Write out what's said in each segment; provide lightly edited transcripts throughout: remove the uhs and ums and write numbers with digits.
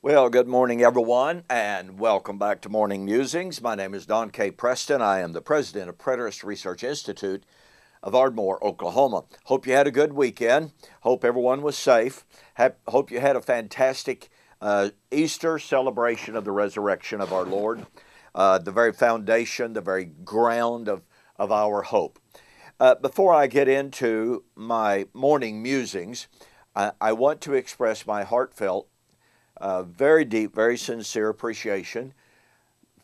Well, good morning, everyone, and welcome back to Morning Musings. My name is Don K. Preston. I am the president of Preterist Research Institute of Ardmore, Oklahoma. Hope you had a good weekend. Hope everyone was safe. Hope you had a fantastic Easter celebration of the resurrection of our Lord, the very foundation, the very ground of our hope. Before I get into my morning musings, I want to express my heartfelt very deep, very sincere appreciation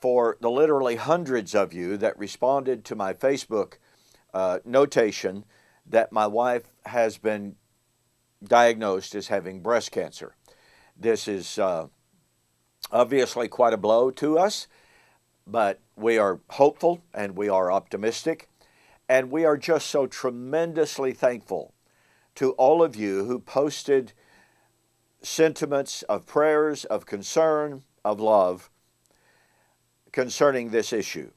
for the literally hundreds of you that responded to my Facebook notation that my wife has been diagnosed as having breast cancer. This is obviously quite a blow to us, but we are hopeful and we are optimistic, and we are just so tremendously thankful to all of you who posted sentiments of prayers, of concern, of love concerning this issue.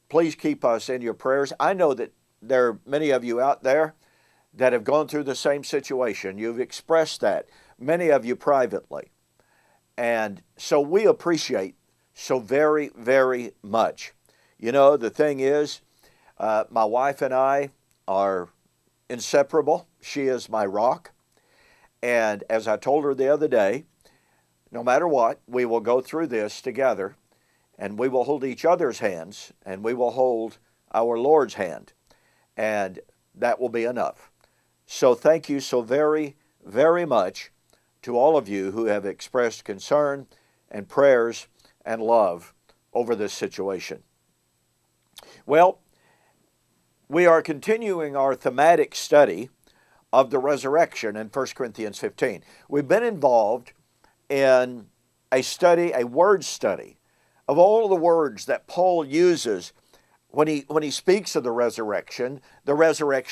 Please keep us in your prayers. I know that there are many of you out there that have gone through the same situation. You've expressed that, many of you privately. And so we appreciate so very, very much. You know, the thing is, my wife and I are inseparable. She is my rock. And as I told her the other day, no matter what, we will go through this together, and we will hold each other's hands, and we will hold our Lord's hand, and that will be enough. So thank you so very, very much to all of you who have expressed concern and prayers and love over this situation. Well, we are continuing our thematic study of the resurrection in 1 Corinthians 15. We've been involved in a study, a word study, of all the words that Paul uses when he speaks of the resurrection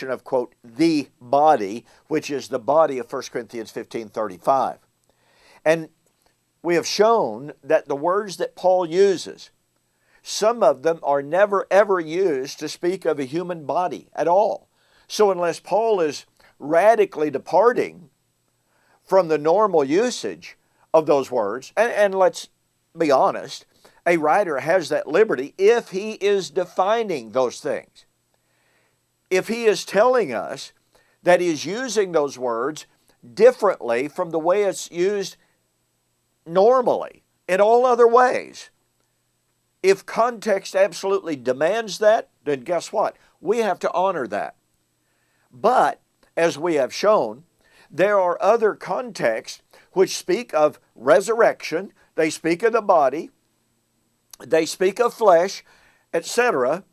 of, quote, the body, which is the body of 1 Corinthians 15:35. And we have shown that the words that Paul uses, some of them are never ever used to speak of a human body at all. So unless Paul is radically departing from the normal usage of those words, and let's be honest, a writer has that liberty if he is defining those things. If he is telling us that he is using those words differently from the way it's used normally in all other ways, if context absolutely demands that, then guess what? We have to honor that. But as we have shown, there are other contexts which speak of resurrection, they speak of the body, they speak of flesh, etc.,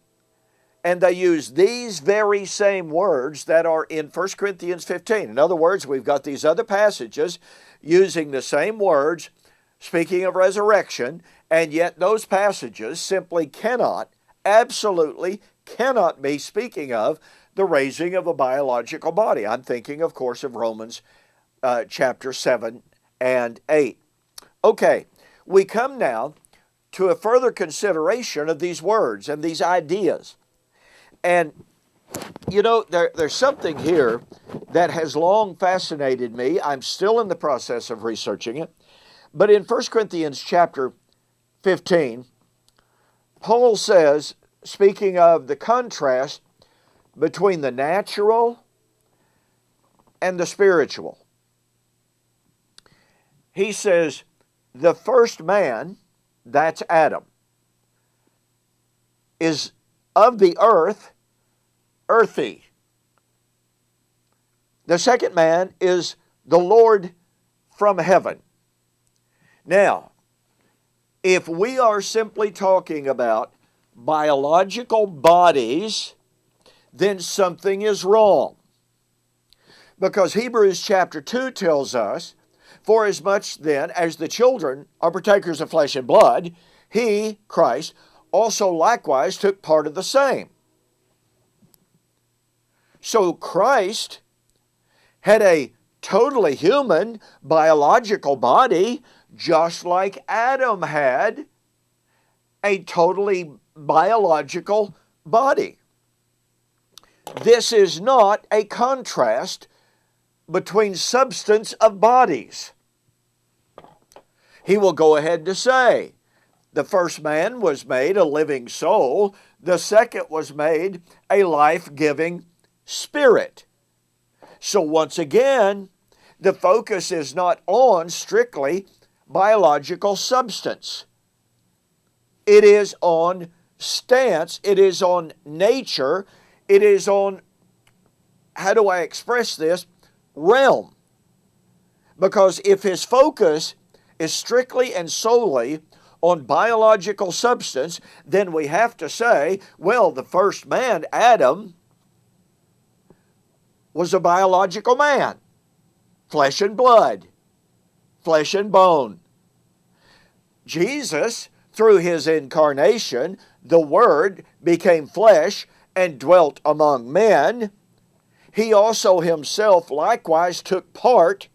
and they use these very same words that are in 1 Corinthians 15. In other words, we've got these other passages using the same words, speaking of resurrection, and yet those passages simply cannot, absolutely cannot be speaking of the raising of a biological body. I'm thinking, of course, of Romans chapter 7 and 8. Okay, we come now to a further consideration of these words and these ideas. And, you know, there's something here that has long fascinated me. I'm still in the process of researching it. But in 1 Corinthians chapter 15, Paul says, speaking of the contrast between the natural and the spiritual, he says, the first man, that's Adam, is of the earth, earthy. The second man is the Lord from heaven. Now, if we are simply talking about biological bodies, then something is wrong. Because Hebrews chapter 2 tells us, for as much then as the children are partakers of flesh and blood, he, Christ, also likewise took part of the same. So Christ had a totally human biological body, just like Adam had a totally biological body. This is not a contrast between substance of bodies. he will go ahead to say, the first man was made a living soul. The second was made a life-giving spirit. So once again, the focus is not on strictly biological substance. It is on stance. It is on nature. It is on, how do I express this, realm. Because if his focus is strictly and solely on biological substance, then we have to say, well, the first man, Adam, was a biological man. Flesh and blood, flesh and bone. Jesus, through his incarnation, the Word became flesh and dwelt among men. He also himself likewise took part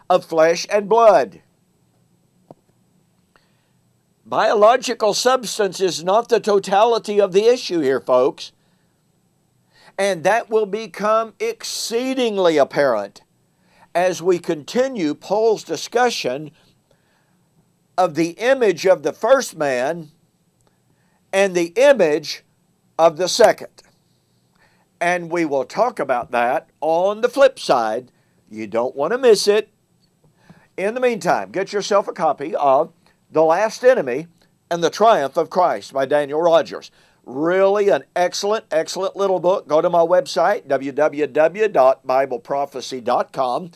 of flesh and blood. Biological substance is not the totality of the issue here, folks. And that will become exceedingly apparent as we continue Paul's discussion of the image of the first man and the image of the second. And we will talk about that on the flip side. You don't want to miss it. In the meantime, get yourself a copy of The Last Enemy and the Triumph of Christ by Daniel Rogers. Really an excellent, excellent little book. Go to my website, www.bibleprophecy.com.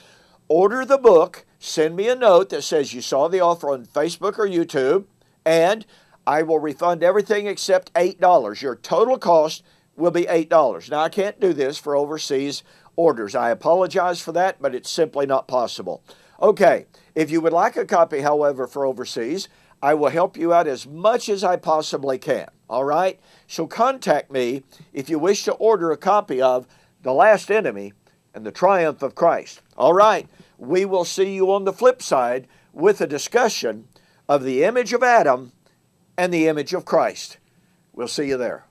Order the book. Send me a note that says you saw the offer on Facebook or YouTube, and I will refund everything except $8. Your total cost will be $8. Now, I can't do this for overseas orders. I apologize for that, but it's simply not possible. Okay, if you would like a copy, however, for overseas, I will help you out as much as I possibly can. All right? So contact me if you wish to order a copy of The Last Enemy and the Triumph of Christ. All right, we will see you on the flip side with a discussion of the image of Adam and the image of Christ. We'll see you there.